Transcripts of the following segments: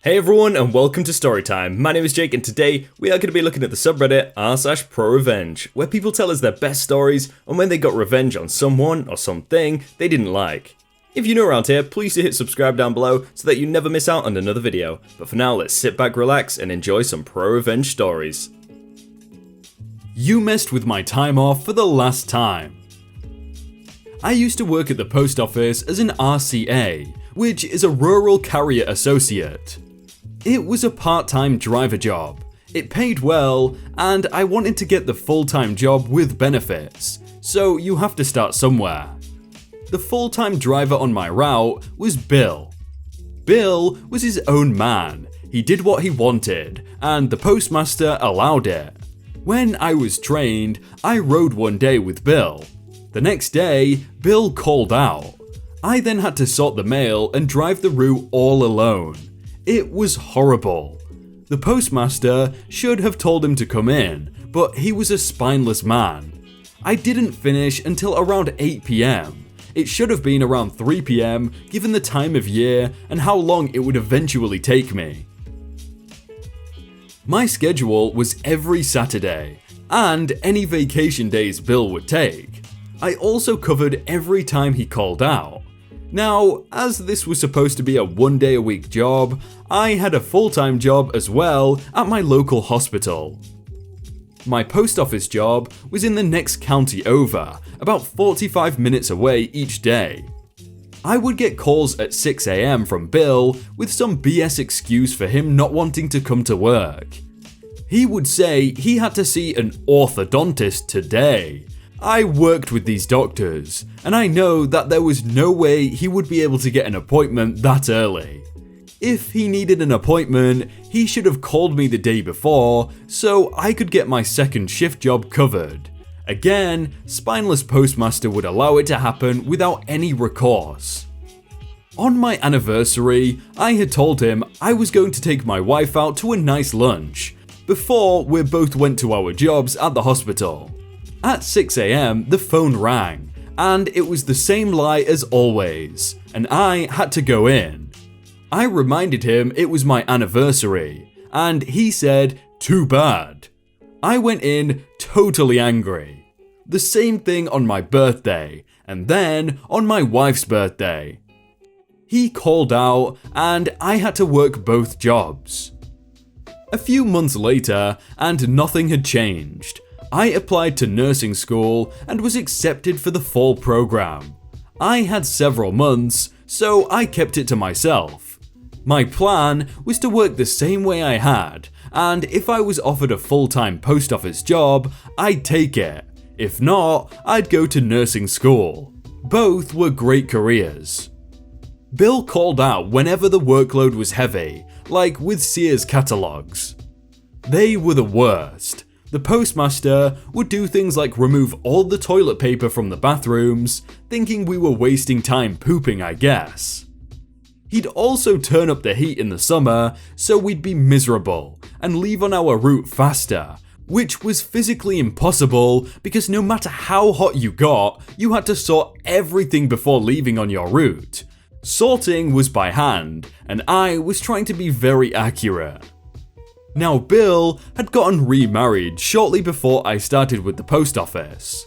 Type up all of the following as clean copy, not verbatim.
Hey everyone and welcome to Storytime. My name is Jake and today we are going to be looking at the subreddit r/prorevenge, where people tell us their best stories on when they got revenge on someone or something they didn't like. If you're new around here, please do hit subscribe down below so that you never miss out on another video. But for now, let's sit back, relax and enjoy some pro-revenge stories. You messed with my time off for the last time. I used to work at the post office as an RCA, which is a Rural Carrier Associate. It was a part-time driver job. It paid well, and I wanted to get the full-time job with benefits, so you have to start somewhere. The full-time driver on my route was Bill. Bill was his own man. He did what he wanted, and the postmaster allowed it. When I was trained, I rode one day with Bill. The next day, Bill called out. I then had to sort the mail and drive the route all alone. It was horrible. The postmaster should have told him to come in, but he was a spineless man. I didn't finish until around 8 PM. It should have been around 3 PM given the time of year and how long it would eventually take me. My schedule was every Saturday, and any vacation days Bill would take. I also covered every time he called out. Now, as this was supposed to be a one-day-a-week job, I had a full-time job as well at my local hospital. My post office job was in the next county over, about 45 minutes away each day. I would get calls at 6 AM from Bill with some BS excuse for him not wanting to come to work. He would say he had to see an orthodontist today. I worked with these doctors, and I know that there was no way he would be able to get an appointment that early. If he needed an appointment, he should have called me the day before so I could get my second shift job covered. Again, spineless postmaster would allow it to happen without any recourse. On my anniversary, I had told him I was going to take my wife out to a nice lunch before we both went to our jobs at the hospital. At 6 AM, the phone rang, and it was the same lie as always, and I had to go in. I reminded him it was my anniversary, and he said, "Too bad." I went in totally angry. The same thing on my birthday, and then on my wife's birthday. He called out, and I had to work both jobs. A few months later, and nothing had changed. I applied to nursing school and was accepted for the fall program. I had several months, so I kept it to myself. My plan was to work the same way I had, and if I was offered a full-time post office job, I'd take it. If not, I'd go to nursing school. Both were great careers. Bill called out whenever the workload was heavy, like with Sears catalogs. They were the worst. The postmaster would do things like remove all the toilet paper from the bathrooms, thinking we were wasting time pooping, I guess. He'd also turn up the heat in the summer so we'd be miserable and leave on our route faster, which was physically impossible because no matter how hot you got, you had to sort everything before leaving on your route. Sorting was by hand, and I was trying to be very accurate. Now, Bill had gotten remarried shortly before I started with the post office.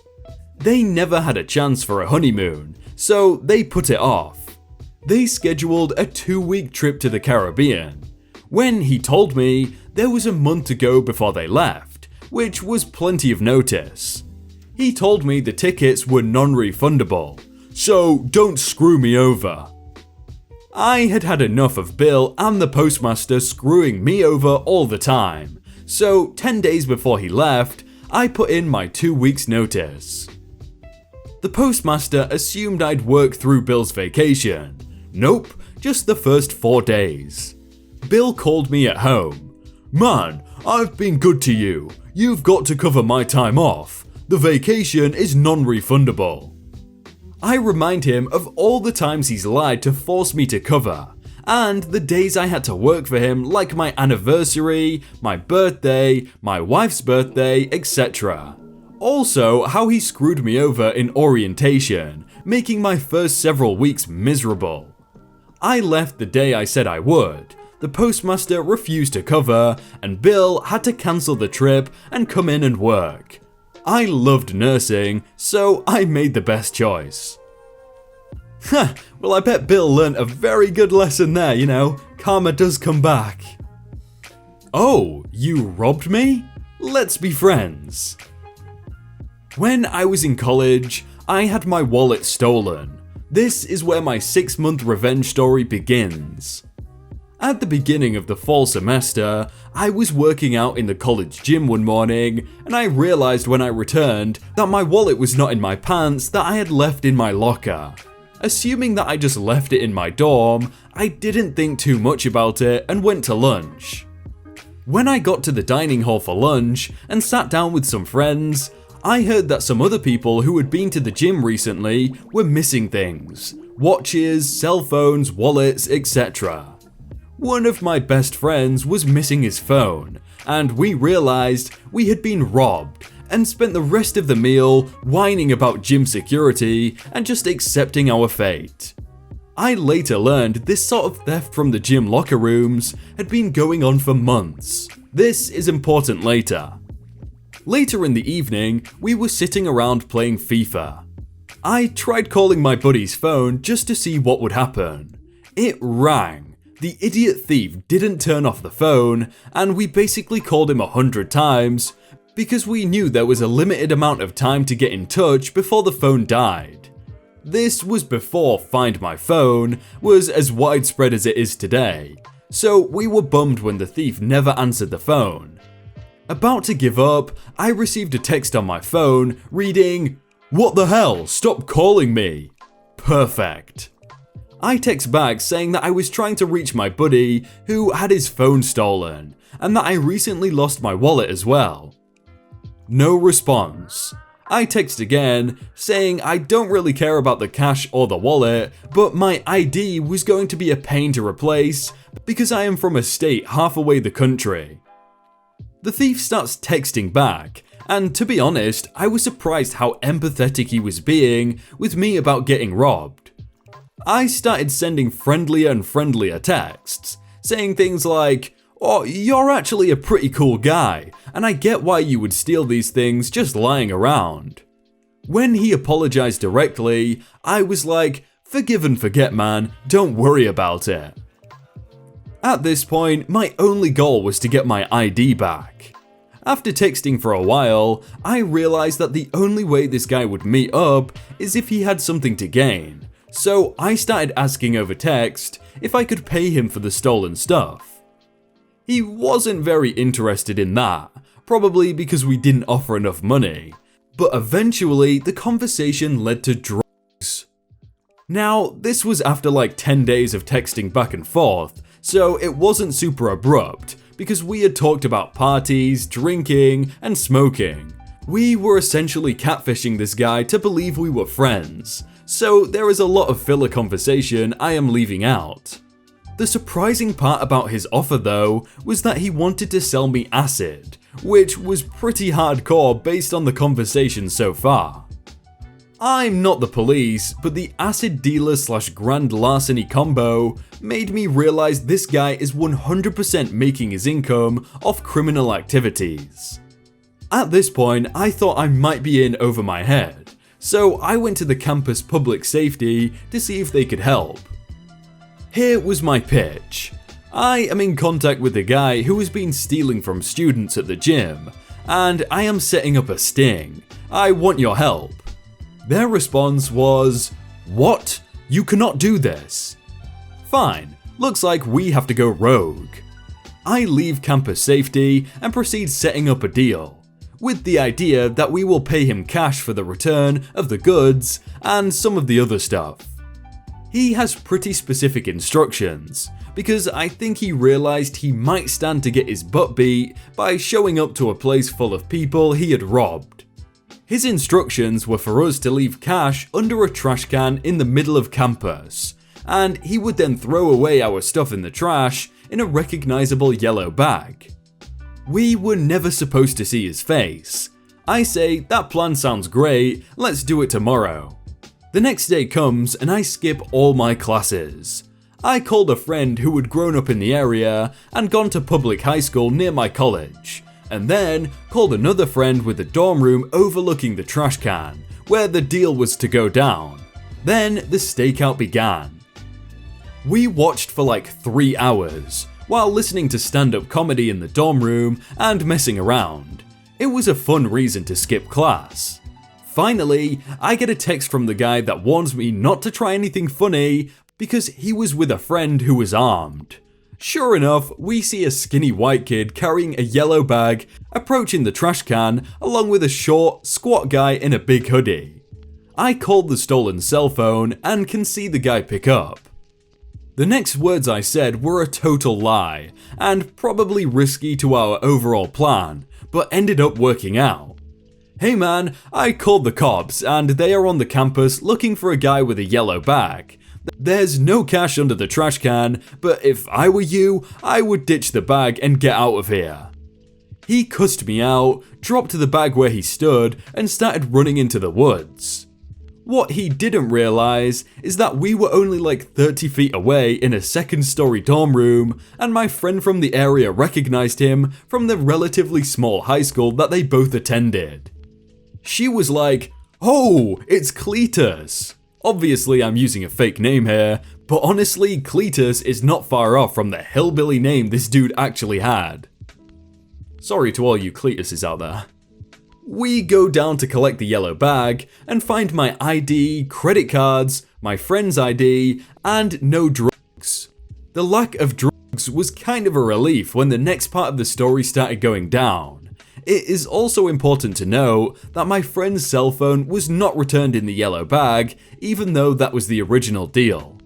They never had a chance for a honeymoon, so they put it off. They scheduled a 2-week trip to the Caribbean. When he told me, there was a month to go before they left, which was plenty of notice. He told me the tickets were non-refundable, so don't screw me over. I had had enough of Bill and the postmaster screwing me over all the time, so 10 days before he left, I put in my 2 weeks notice. The postmaster assumed I'd work through Bill's vacation. Nope, just the first 4 days. Bill called me at home. "Man, I've been good to you. You've got to cover my time off. The vacation is non-refundable." I remind him of all the times he's lied to force me to cover, and the days I had to work for him like my anniversary, my birthday, my wife's birthday, etc. Also, how he screwed me over in orientation, making my first several weeks miserable. I left the day I said I would. the postmaster refused to cover, and Bill had to cancel the trip and come in and work. I loved nursing, so I made the best choice. Well, I bet Bill learnt a very good lesson there, karma does come back. Oh, you robbed me? Let's be friends. When I was in college, I had my wallet stolen. This is where my 6-month revenge story begins. At the beginning of the fall semester, I was working out in the college gym one morning, and I realized when I returned that my wallet was not in my pants that I had left in my locker. Assuming that I just left it in my dorm, I didn't think too much about it and went to lunch. When I got to the dining hall for lunch and sat down with some friends, I heard that some other people who had been to the gym recently were missing things: watches, cell phones, wallets, etc. One of my best friends was missing his phone, and we realized we had been robbed and spent the rest of the meal whining about gym security and just accepting our fate. I later learned this sort of theft from the gym locker rooms had been going on for months. This is important later. Later in the evening, we were sitting around playing FIFA. I tried calling my buddy's phone just to see what would happen. It rang. The idiot thief didn't turn off the phone, and we basically called him 100 times because we knew there was a limited amount of time to get in touch before the phone died. This was before Find My Phone was as widespread as it is today, so we were bummed when the thief never answered the phone. About to give up, I received a text on my phone reading, "What the hell, stop calling me." Perfect. I text back saying that I was trying to reach my buddy who had his phone stolen, and that I recently lost my wallet as well. No response. I text again, saying I don't really care about the cash or the wallet, but my ID was going to be a pain to replace because I am from a state half away the country. The thief starts texting back, and to be honest, I was surprised how empathetic he was being with me about getting robbed. I started sending friendlier and friendlier texts, saying things like, "Oh, you're actually a pretty cool guy, and I get why you would steal these things just lying around." When he apologized directly, I was like, "Forgive and forget, man, don't worry about it." At this point, my only goal was to get my ID back. After texting for a while, I realized that the only way this guy would meet up is if he had something to gain. So I started asking over text if I could pay him for the stolen stuff. He wasn't very interested in that, probably because we didn't offer enough money, but eventually the conversation led to drugs. Now, this was after like 10 days of texting back and forth, so it wasn't super abrupt, because we had talked about parties, drinking, and smoking. We were essentially catfishing this guy to believe we were friends, so there is a lot of filler conversation I am leaving out. The surprising part about his offer though was that he wanted to sell me acid, which was pretty hardcore based on the conversation so far. I'm not the police, but the acid dealer / grand larceny combo made me realize this guy is 100% making his income off criminal activities. At this point, I thought I might be in over my head, so I went to the campus public safety to see if they could help. Here was my pitch. I am in contact with the guy who has been stealing from students at the gym, and I am setting up a sting. I want your help. Their response was, "What? You cannot do this." Fine, looks like we have to go rogue. I leave campus safety and proceed setting up a deal, with the idea that we will pay him cash for the return of the goods and some of the other stuff. He has pretty specific instructions, because I think he realized he might stand to get his butt beat by showing up to a place full of people he had robbed. His instructions were for us to leave cash under a trash can in the middle of campus, and he would then throw away our stuff in the trash in a recognizable yellow bag. We were never supposed to see his face. I say, that plan sounds great, let's do it tomorrow. The next day comes and I skip all my classes. I called a friend who had grown up in the area and gone to public high school near my college, and then called another friend with a dorm room overlooking the trash can, where the deal was to go down. Then the stakeout began. We watched for like 3 hours, while listening to stand-up comedy in the dorm room and messing around. It was a fun reason to skip class. Finally, I get a text from the guy that warns me not to try anything funny because he was with a friend who was armed. Sure enough, we see a skinny white kid carrying a yellow bag approaching the trash can along with a short, squat guy in a big hoodie. I called the stolen cell phone and can see the guy pick up. The next words I said were a total lie and probably risky to our overall plan, but ended up working out. Hey man, I called the cops and they are on the campus looking for a guy with a yellow bag. There's no cash under the trash can, but if I were you, I would ditch the bag and get out of here. He cussed me out, dropped the bag where he stood, and started running into the woods. What he didn't realize is that we were only like 30 feet away in a second-story dorm room, and my friend from the area recognized him from the relatively small high school that they both attended. She was like, "Oh, it's Cletus." Obviously I'm using a fake name here, but honestly Cletus is not far off from the hillbilly name this dude actually had. Sorry to all you Cletuses out there. We go down to collect the yellow bag and find my ID, credit cards, my friend's ID, and no drugs. The lack of drugs was kind of a relief when the next part of the story started going down. It is also important to note that my friend's cell phone was not returned in the yellow bag, even though that was the original deal.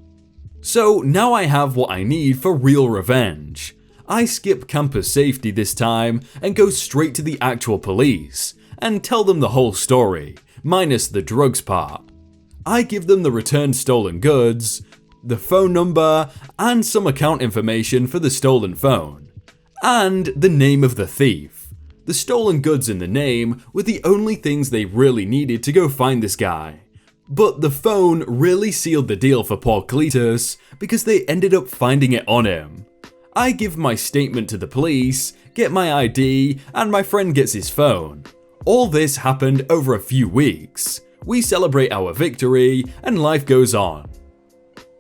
So now I have what I need for real revenge. I skip campus safety this time and go straight to the actual police, and tell them the whole story, minus the drugs part. I give them the returned stolen goods, the phone number, and some account information for the stolen phone, and the name of the thief. The stolen goods and the name were the only things they really needed to go find this guy. But the phone really sealed the deal for poor Cletus because they ended up finding it on him. I give my statement to the police, get my ID, and my friend gets his phone. All this happened over a few weeks. We celebrate our victory, and life goes on.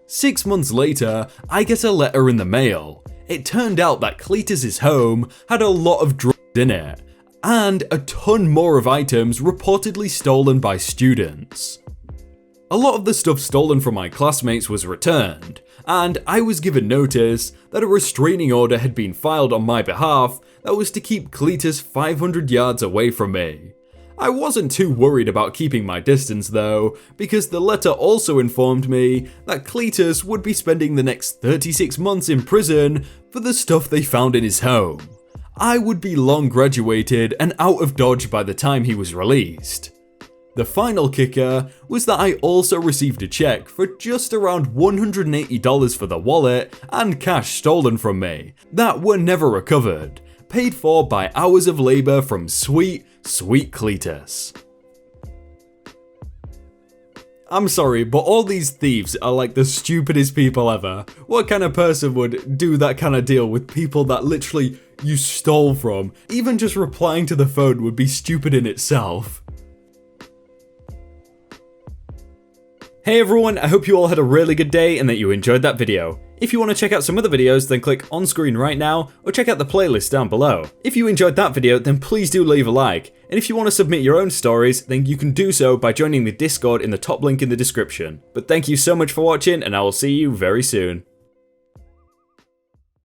6 months later, I get a letter in the mail. It turned out that Cletus's home had a lot of drugs in it, and a ton more of items reportedly stolen by students. A lot of the stuff stolen from my classmates was returned, and I was given notice that a restraining order had been filed on my behalf that was to keep Cletus 500 yards away from me. I wasn't too worried about keeping my distance though, because the letter also informed me that Cletus would be spending the next 36 months in prison for the stuff they found in his home. I would be long graduated and out of Dodge by the time he was released. The final kicker was that I also received a check for just around $180 for the wallet and cash stolen from me that were never recovered, paid for by hours of labor from sweet Cletus. I'm sorry, but all these thieves are like the stupidest people ever. What kind of person would do that kind of deal with people that literally you stole from? Even just replying to the phone would be stupid in itself. Hey everyone, I hope you all had a really good day and that you enjoyed that video. If you want to check out some other videos, then click on screen right now or check out the playlist down below. If you enjoyed that video, then please do leave a like. And if you want to submit your own stories, then you can do so by joining the Discord in the top link in the description. But thank you so much for watching, and I will see you very soon.